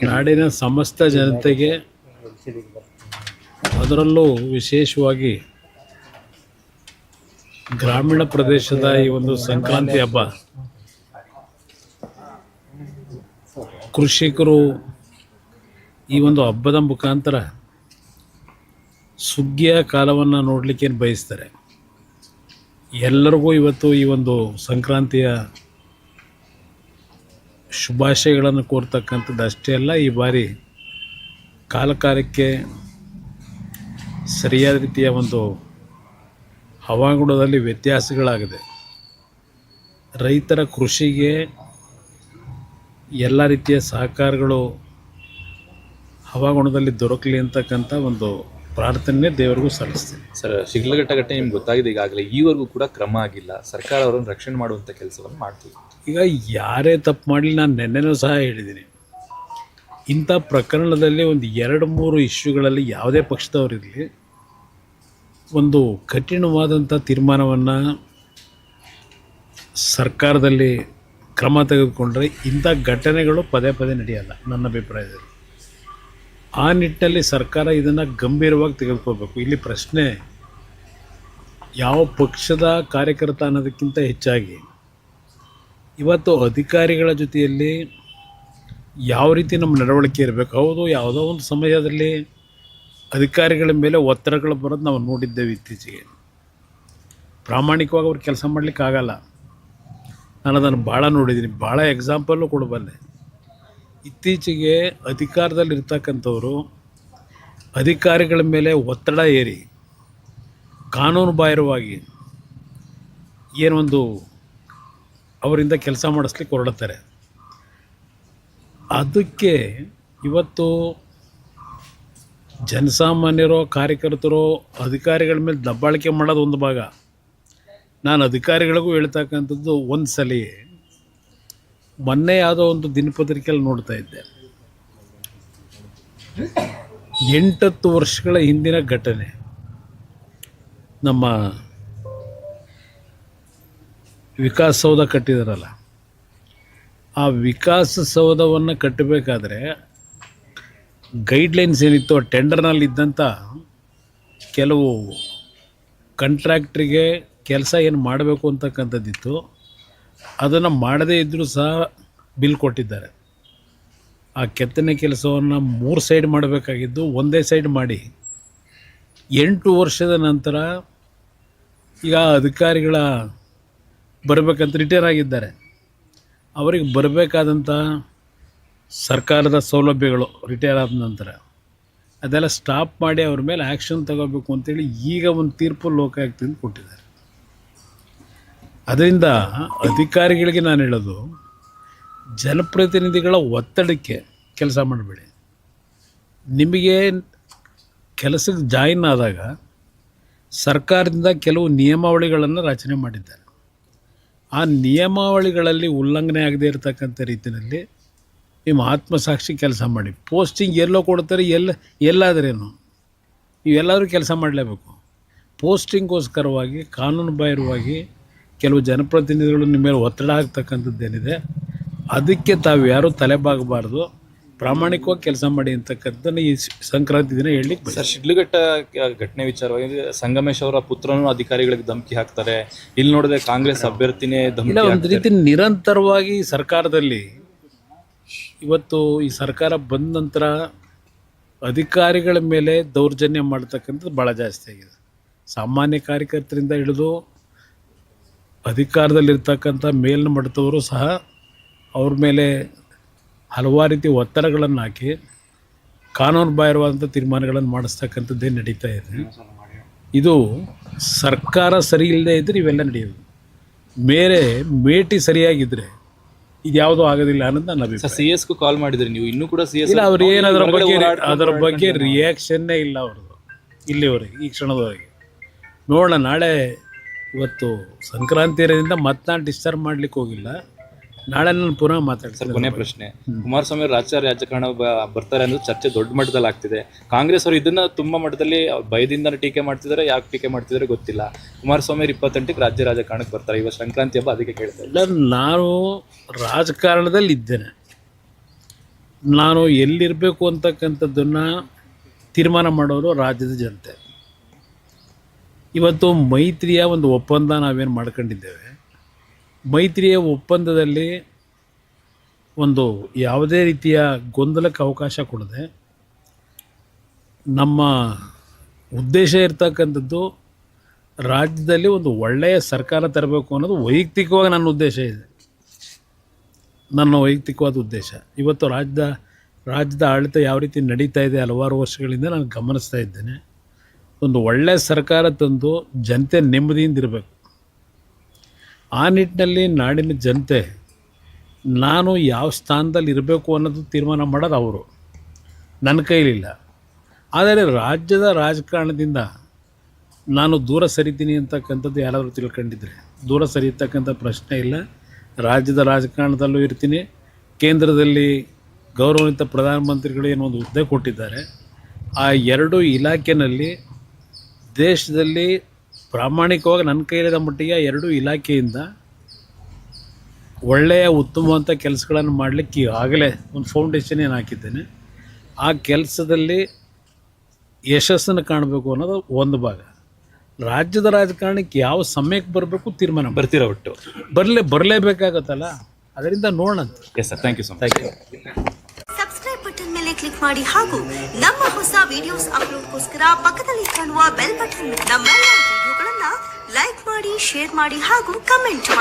ನಾಡಿನ ಸಮಸ್ತ ಜನತೆಗೆ, ಅದರಲ್ಲೂ ವಿಶೇಷವಾಗಿ ಗ್ರಾಮೀಣ ಪ್ರದೇಶದ ಈ ಒಂದು ಸಂಕ್ರಾಂತಿ ಹಬ್ಬ ಕೃಷಿಕರು ಈ ಒಂದು ಹಬ್ಬದ ಮುಖಾಂತರ ಸುಗ್ಗಿಯ ಕಾಲವನ್ನು ನೋಡಲಿಕ್ಕೆ ಬಯಸ್ತಾರೆ. ಎಲ್ಲರಿಗೂ ಇವತ್ತು ಈ ಒಂದು ಸಂಕ್ರಾಂತಿಯ ಶುಭಾಶಯಗಳನ್ನು ಕೋರ್ತಕ್ಕಂಥದ್ದು ಅಷ್ಟೇ ಅಲ್ಲ, ಈ ಬಾರಿ ಕಾಲಕಾಲಕ್ಕೆ ಸರಿಯಾದ ರೀತಿಯ ಒಂದು ಹವಾಗುಣದಲ್ಲಿ ವ್ಯತ್ಯಾಸಗಳಾಗಿದೆ. ರೈತರ ಕೃಷಿಗೆ ಎಲ್ಲ ರೀತಿಯ ಸಹಕಾರಗಳು ಹವಾಗುಣದಲ್ಲಿ ದೊರಕಲಿ ಅಂತಕ್ಕಂಥ ಒಂದು ಪ್ರಾರ್ಥನೆ ದೇವರಿಗೂ ಸಲ್ಲಿಸ್ತೀನಿ. ಸರ್, ಶಿಡ್ಲಘಟ್ಟ ಘಟನೆ ನಿಮ್ಗೆ ಗೊತ್ತಾಗಿದೆ ಈಗಾಗಲೇ, ಈವರೆಗೂ ಕೂಡ ಕ್ರಮ ಆಗಿಲ್ಲ. ಸರ್ಕಾರ ಅವರನ್ನು ರಕ್ಷಣೆ ಮಾಡುವಂಥ ಕೆಲಸವನ್ನು ಮಾಡ್ತೀವಿ. ಈಗ ಯಾರೇ ತಪ್ಪು ಮಾಡಲಿ, ನಾನು ನೆನ್ನೆನೂ ಸಹ ಹೇಳಿದ್ದೀನಿ, ಇಂಥ ಪ್ರಕರಣದಲ್ಲಿ ಒಂದು 2-3 ಇಶ್ಯೂಗಳಲ್ಲಿ ಯಾವುದೇ ಪಕ್ಷದವರಿರಲಿ ಒಂದು ಕಠಿಣವಾದಂಥ ತೀರ್ಮಾನವನ್ನು ಸರ್ಕಾರದಲ್ಲಿ ಕ್ರಮ ತೆಗೆದುಕೊಂಡ್ರೆ ಇಂಥ ಘಟನೆಗಳು ಪದೇ ಪದೇ ನಡೆಯಲ್ಲ ನನ್ನ ಅಭಿಪ್ರಾಯದಲ್ಲಿ. ಆ ನಿಟ್ಟಿನಲ್ಲಿ ಸರ್ಕಾರ ಇದನ್ನು ಗಂಭೀರವಾಗಿ ತೆಗೆದುಕೋಬೇಕು. ಇಲ್ಲಿ ಪ್ರಶ್ನೆ ಯಾವ ಪಕ್ಷದ ಕಾರ್ಯಕರ್ತ ಅನ್ನೋದಕ್ಕಿಂತ ಹೆಚ್ಚಾಗಿ ಇವತ್ತು ಅಧಿಕಾರಿಗಳ ಜೊತೆಯಲ್ಲಿ ಯಾವ ರೀತಿ ನಮ್ಮ ನಡವಳಿಕೆ ಇರಬೇಕು. ಹೌದು, ಯಾವುದೋ ಒಂದು ಸಮಯದಲ್ಲಿ ಅಧಿಕಾರಿಗಳ ಮೇಲೆ ಒತ್ತಡಗಳು ಬರೋದು ನಾವು ನೋಡಿದ್ದೇವೆ ಇತ್ತೀಚೆಗೆ. ಪ್ರಾಮಾಣಿಕವಾಗಿ ಅವ್ರು ಕೆಲಸ ಮಾಡಲಿಕ್ಕಾಗಲ್ಲ. ನಾನು ಅದನ್ನು ಭಾಳ ನೋಡಿದ್ದೀನಿ, ಭಾಳ ಎಕ್ಸಾಂಪಲ್ಲು ಕೊಡಬಲ್ಲೆ. ಇತ್ತೀಚೆಗೆ ಅಧಿಕಾರದಲ್ಲಿರ್ತಕ್ಕಂಥವರು ಅಧಿಕಾರಿಗಳ ಮೇಲೆ ಒತ್ತಡ ಏರಿ ಕಾನೂನು ಬಾಹಿರವಾಗಿ ಏನೊಂದು ಅವರಿಂದ ಕೆಲಸ ಮಾಡಿಸ್ಲಿಕ್ಕೆ ಹೊರಡ್ತಾರೆ. ಅದಕ್ಕೆ ಇವತ್ತು ಜನಸಾಮಾನ್ಯರೋ ಕಾರ್ಯಕರ್ತರೋ ಅಧಿಕಾರಿಗಳ ಮೇಲೆ ದಬ್ಬಾಳಿಕೆ ಮಾಡೋದು ಒಂದು ಭಾಗ. ನಾನು ಅಧಿಕಾರಿಗಳಿಗೂ ಹೇಳ್ತಕ್ಕಂಥದ್ದು, ಒಂದು ಸಲ ಮೊನ್ನೆ ಯಾವುದೋ ಒಂದು ದಿನಪತ್ರಿಕೆಯಲ್ಲಿ ನೋಡ್ತಾ ಇದ್ದೆ, 8 ವರ್ಷಗಳ ಹಿಂದಿನ ಘಟನೆ. ನಮ್ಮ ವಿಕಾಸಸೌಧ ಕಟ್ಟಿದಾರಲ್ಲ, ಆ ವಿಕಾಸಸೌಧವನ್ನು ಕಟ್ಟಬೇಕಾದ್ರೆ ಗೈಡ್ಲೈನ್ಸ್ ಏನಿತ್ತು, ಆ ಟೆಂಡರ್ನಲ್ಲಿ ಇದ್ದಂಥ ಕೆಲವು ಕಾಂಟ್ರಾಕ್ಟ್ರಿಗೆ ಕೆಲಸ ಏನು ಮಾಡಬೇಕು ಅಂತಕ್ಕಂಥದ್ದಿತ್ತು, ಅದನ್ನು ಮಾಡದೇ ಇದ್ದರೂ ಸಹ ಬಿಲ್ ಕೊಟ್ಟಿದ್ದಾರೆ. ಆ ಕೆತ್ತನೆ ಕೆಲಸವನ್ನು 3 ಸೈಡ್ ಮಾಡಬೇಕಾಗಿದ್ದು ಒಂದೇ ಸೈಡ್ ಮಾಡಿ 8 ವರ್ಷದ ನಂತರ ಈಗ ಅಧಿಕಾರಿಗಳ ಬರಬೇಕಂತ ರಿಟೈರ್ ಆಗಿದ್ದಾರೆ. ಅವರಿಗೆ ಬರಬೇಕಾದಂಥ ಸರ್ಕಾರದ ಸೌಲಭ್ಯಗಳು ರಿಟೈರ್ ಆದ ನಂತರ ಅದೆಲ್ಲ ಸ್ಟಾಪ್ ಮಾಡಿ ಅವ್ರ ಮೇಲೆ ಆ್ಯಕ್ಷನ್ ತಗೋಬೇಕು ಅಂತೇಳಿ ಈಗ ಒಂದು ತೀರ್ಪು ಲೋಕಾಯುಕ್ತದಿಂದ ಕೊಟ್ಟಿದ್ದಾರೆ. ಅದರಿಂದ ಅಧಿಕಾರಿಗಳಿಗೆ ನಾನು ಹೇಳೋದು, ಜನಪ್ರತಿನಿಧಿಗಳ ಒತ್ತಡಕ್ಕೆ ಕೆಲಸ ಮಾಡಬೇಡಿ. ನಿಮಗೆ ಕೆಲಸಕ್ಕೆ ಜಾಯಿನ್ ಆದಾಗ ಸರ್ಕಾರದಿಂದ ಕೆಲವು ನಿಯಮಾವಳಿಗಳನ್ನು ರಚನೆ ಮಾಡಿದ್ದಾರೆ. ಆ ನಿಯಮಾವಳಿಗಳಲ್ಲಿ ಉಲ್ಲಂಘನೆ ಆಗದೇ ಇರತಕ್ಕಂಥ ರೀತಿಯಲ್ಲಿ ನಿಮ್ಮ ಆತ್ಮಸಾಕ್ಷಿ ಕೆಲಸ ಮಾಡಿ. ಪೋಸ್ಟಿಂಗ್ ಎಲ್ಲೋ ಕೊಡ್ತಾರೆ, ಎಲ್ಲಾದ್ರೇನು ನೀವೆಲ್ಲರೂ ಕೆಲಸ ಮಾಡಲೇಬೇಕು. ಪೋಸ್ಟಿಂಗ್ಗೋಸ್ಕರವಾಗಿ ಕಾನೂನು ಬಾಹಿರವಾಗಿ ಕೆಲವು ಜನಪ್ರತಿನಿಧಿಗಳು ನಿಮ್ಮ ಮೇಲೆ ಒತ್ತಡ ಆಗ್ತಕ್ಕಂಥದ್ದೇನಿದೆ, ಅದಕ್ಕೆ ತಾವು ಯಾರೂ ತಲೆಬಾಗಬಾರ್ದು. ಪ್ರಾಮಾಣಿಕವಾಗಿ ಕೆಲಸ ಮಾಡಿ ಅಂತಕ್ಕಂಥದ್ದನ್ನು ಈ ಸಂಕ್ರಾಂತಿ ದಿನ ಹೇಳಲಿಕ್ಕೆ. ಸರ್, ಶಿಡ್ಲಘಟ್ಟ ಘಟನೆ ವಿಚಾರವಾಗಿ ಸಂಗಮೇಶ್ ಅವರ ಪುತ್ರನೂ ಅಧಿಕಾರಿಗಳಿಗೆ ಧಮಕಿ ಹಾಕ್ತಾರೆ. ಇಲ್ಲಿ ನೋಡಿದ್ರೆ ಕಾಂಗ್ರೆಸ್ ಅಭ್ಯರ್ಥಿನೇ ಧಮಕಿ ಇಲ್ಲ, ಒಂದು ರೀತಿ ನಿರಂತರವಾಗಿ ಸರ್ಕಾರದಲ್ಲಿ ಇವತ್ತು ಈ ಸರ್ಕಾರ ಬಂದ ನಂತರ ಅಧಿಕಾರಿಗಳ ಮೇಲೆ ದೌರ್ಜನ್ಯ ಮಾಡ್ತಕ್ಕಂಥದ್ದು ಭಾಳ ಜಾಸ್ತಿ ಆಗಿದೆ. ಸಾಮಾನ್ಯ ಕಾರ್ಯಕರ್ತರಿಂದ ಹಿಡಿದು ಅಧಿಕಾರದಲ್ಲಿರ್ತಕ್ಕಂಥ ಮೇಲಿನ ಮಟ್ಟದವರು ಸಹ ಅವ್ರ ಮೇಲೆ ಹಲವಾರು ರೀತಿ ಒತ್ತಡಗಳನ್ನು ಹಾಕಿ ಕಾನೂನು ಬಾಹಿರವಾದಂಥ ತೀರ್ಮಾನಗಳನ್ನು ಮಾಡಿಸ್ತಕ್ಕಂಥದ್ದೇ ನಡೀತಾ ಇದೆ. ಇದು ಸರ್ಕಾರ ಸರಿ ಇಲ್ಲದೆ ಇದ್ದರೆ ಇವೆಲ್ಲ ನಡೆಯೋದು. ಮೇಟಿ ಸರಿಯಾಗಿದ್ದರೆ ಇದು ಯಾವುದೂ ಆಗೋದಿಲ್ಲ ಅನ್ನೋದು ನನ್ನ ಅಭಿಪ್ರಾಯ. CS-ಗೂ ಕಾಲ್ ಮಾಡಿದ್ರಿ ನೀವು, ಇನ್ನೂ ಕೂಡ CS ಇಲ್ಲ, ಅವ್ರು ಏನು ಅದರ ಬಗ್ಗೆ ರಿಯಾಕ್ಷನ್ನೇ ಇಲ್ಲ ಅವ್ರದ್ದು ಇಲ್ಲಿವರೆಗೆ, ಈ ಕ್ಷಣದವರೆಗೆ. ನೋಡೋಣ, ನಾಳೆ ಇವತ್ತು ಸಂಕ್ರಾಂತಿ ಇರೋದ್ರಿಂದ ಮತ್ತೆ ನಾನು ಡಿಸ್ಟರ್ಬ್ ಮಾಡ್ಲಿಕ್ಕೆ ಹೋಗಿಲ್ಲ. ನಾಳೆ ನಾನು ಪುನಃ ಮಾತಾಡ್ತೀನಿ. ಕೊನೆ ಪ್ರಶ್ನೆ, ಕುಮಾರಸ್ವಾಮಿ ಅವರು ರಾಜಕಾರಣ ಬರ್ತಾರೆ ಅನ್ನೋದು ಚರ್ಚೆ ದೊಡ್ಡ ಮಟ್ಟದಲ್ಲಿ ಆಗ್ತಿದೆ. ಕಾಂಗ್ರೆಸ್ ಅವರು ಇದನ್ನ ತುಂಬ ಮಟ್ಟದಲ್ಲಿ ಭಯದಿಂದ ಟೀಕೆ ಮಾಡ್ತಿದ್ದಾರೆ. ಯಾಕೆ ಟೀಕೆ ಮಾಡ್ತಿದ್ದಾರೆ ಗೊತ್ತಿಲ್ಲ. ಕುಮಾರಸ್ವಾಮಿ 28ಕ್ಕೆ ರಾಜಕಾರಣಕ್ಕೆ ಬರ್ತಾರೆ. ಇವತ್ತು ಸಂಕ್ರಾಂತಿ ಹಬ್ಬ, ಅದಕ್ಕೆ ಕೇಳ್ತಾ ಇಲ್ಲ. ನಾನು ರಾಜಕಾರಣದಲ್ಲಿ ಇದ್ದೇನೆ, ನಾನು ಎಲ್ಲಿರಬೇಕು ಅಂತಕ್ಕಂಥದ್ದನ್ನು ತೀರ್ಮಾನ ಮಾಡೋರು ರಾಜ್ಯದ ಜನತೆ. ಇವತ್ತು ಮೈತ್ರಿಯ ಒಂದು ಒಪ್ಪಂದ ನಾವೇನು ಮಾಡ್ಕೊಂಡಿದ್ದೇವೆ, ಮೈತ್ರಿಯ ಒಪ್ಪಂದದಲ್ಲಿ ಒಂದು ಯಾವುದೇ ರೀತಿಯ ಗೊಂದಲಕ್ಕೆ ಅವಕಾಶ ಕೊಡದೆ ನಮ್ಮ ಉದ್ದೇಶ ಇರ್ತಕ್ಕಂಥದ್ದು ರಾಜ್ಯದಲ್ಲಿ ಒಂದು ಒಳ್ಳೆಯ ಸರ್ಕಾರ ತರಬೇಕು ಅನ್ನೋದು ವೈಯಕ್ತಿಕವಾಗಿ ನನ್ನ ಉದ್ದೇಶ ಇದೆ, ನನ್ನ ವೈಯಕ್ತಿಕವಾದ ಉದ್ದೇಶ. ಇವತ್ತು ರಾಜ್ಯದ ಆಡಳಿತ ಯಾವ ರೀತಿ ನಡೀತಾ ಇದೆ ಹಲವಾರು ವರ್ಷಗಳಿಂದ ನಾನು ಗಮನಿಸ್ತಾ ಇದ್ದೇನೆ. ಒಂದು ಒಳ್ಳೆಯ ಸರ್ಕಾರ ತಂದು ಜನತೆ ನೆಮ್ಮದಿಯಿಂದ ಇರಬೇಕು. ಆ ನಿಟ್ಟಿನಲ್ಲಿ ನಾಡಿನ ಜನತೆ ನಾನು ಯಾವ ಸ್ಥಾನದಲ್ಲಿ ಇರಬೇಕು ಅನ್ನೋದು ತೀರ್ಮಾನ ಮಾಡೋದು ಅವರು, ನನ್ನ ಕೈಲಿಲ್ಲ. ಆದರೆ ರಾಜ್ಯದ ರಾಜಕಾರಣದಿಂದ ನಾನು ದೂರ ಸರಿತೀನಿ ಅಂತಕ್ಕಂಥದ್ದು ಯಾರಾದರೂ ತಿಳ್ಕೊಂಡಿದ್ರೆ ದೂರ ಸರಿಯತಕ್ಕಂಥ ಪ್ರಶ್ನೆ ಇಲ್ಲ. ರಾಜ್ಯದ ರಾಜಕಾರಣದಲ್ಲೂ ಇರ್ತೀನಿ. ಕೇಂದ್ರದಲ್ಲಿ ಗೌರವಾನ್ವಿತ ಪ್ರಧಾನಮಂತ್ರಿಗಳು ಏನೋ ಒಂದು ಹುದ್ದೆ ಕೊಟ್ಟಿದ್ದಾರೆ. ಆ ಎರಡೂ ಇಲಾಖೆಯಲ್ಲಿ ದೇಶದಲ್ಲಿ ಪ್ರಾಮಾಣಿಕವಾಗಿ ನನ್ನ ಕೈಲಿದ ಮಟ್ಟಿಗೆ ಎರಡೂ ಇಲಾಖೆಯಿಂದ ಒಳ್ಳೆಯ ಉತ್ತಮವಂಥ ಕೆಲಸಗಳನ್ನು ಮಾಡಲಿಕ್ಕೆ ಆಗಲೇ ಒಂದು ಫೌಂಡೇಶನ್ ಏನು ಹಾಕಿದ್ದೇನೆ. ಆ ಕೆಲಸದಲ್ಲಿ ಯಶಸ್ಸನ್ನು ಕಾಣಬೇಕು ಅನ್ನೋದು ಒಂದು ಭಾಗ. ರಾಜ್ಯದ ರಾಜಕಾರಣಕ್ಕೆ ಯಾವ ಸಮಯಕ್ಕೆ ಬರಬೇಕು ತೀರ್ಮಾನ ಬರ್ತೀರಾ ಒಟ್ಟು? ಬರಲೇಬೇಕಾಗತ್ತಲ್ಲ, ಅದರಿಂದ ನೋಡೋಣ. Yes sir, thank you so much. Subscribe button ಮೇಲೆ ಕ್ಲಿಕ್ ಮಾಡಿ ಹಾಗೂ ನಮ್ಮ ಹೊಸ ವಿಡಿಯೋಸ್ ಅಪ್ಲೋಡ್ಗೋಸ್ಕರ ಪಕ್ಕದಲ್ಲಿ ಕಾಣುವ ಬೆಲ್ ಬಟನ್ ನಮ್ಮೆಲ್ಲ ವಿಡಿಯೋಗಳನ್ನ ಲೈಕ್ ಮಾಡಿ, ಶೇರ್ ಮಾಡಿ ಹಾಗೂ ಕಮೆಂಟ್ ಮಾಡಿ.